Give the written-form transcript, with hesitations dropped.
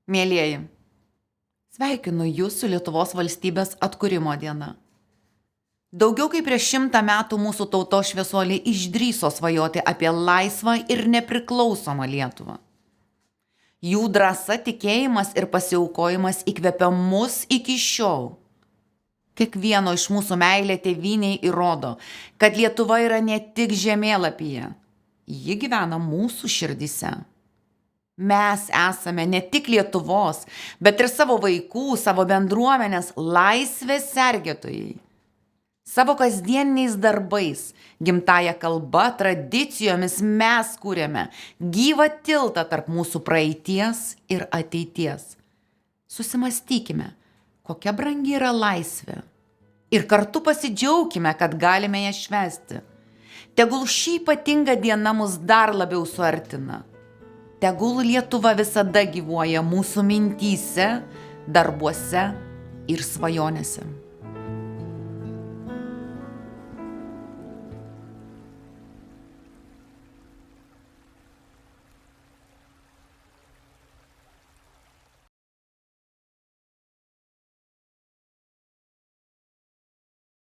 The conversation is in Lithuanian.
Mielieji, sveikinu Jūs su Lietuvos valstybės atkūrimo diena. Daugiau kaip prieš 100 metų mūsų tautos šviesuoliai išdrįso svajoti apie laisvą ir nepriklausomą Lietuvą. Jų drąsa, tikėjimas ir pasiaukojimas įkvepia mus iki šiol. Kiekvieno iš mūsų meilė tėvynei įrodo, kad Lietuva yra ne tik žemėlapyje, ji gyvena mūsų širdyse. Mes esame ne tik Lietuvos, bet ir savo vaikų, savo bendruomenės laisvės sergėtojai. Savo kasdieniais darbais, gimtąja kalba, tradicijomis mes kūrėme gyvą tiltą tarp mūsų praeities ir ateities. Susimastykime, kokia brangi yra laisvė. Ir kartu pasidžiaukime, kad galime ją švęsti. Tegul ši ypatinga diena mus dar labiau suartina. Tegul Lietuva visada gyvuoja mūsų mintyse, darbuose ir svajonėse.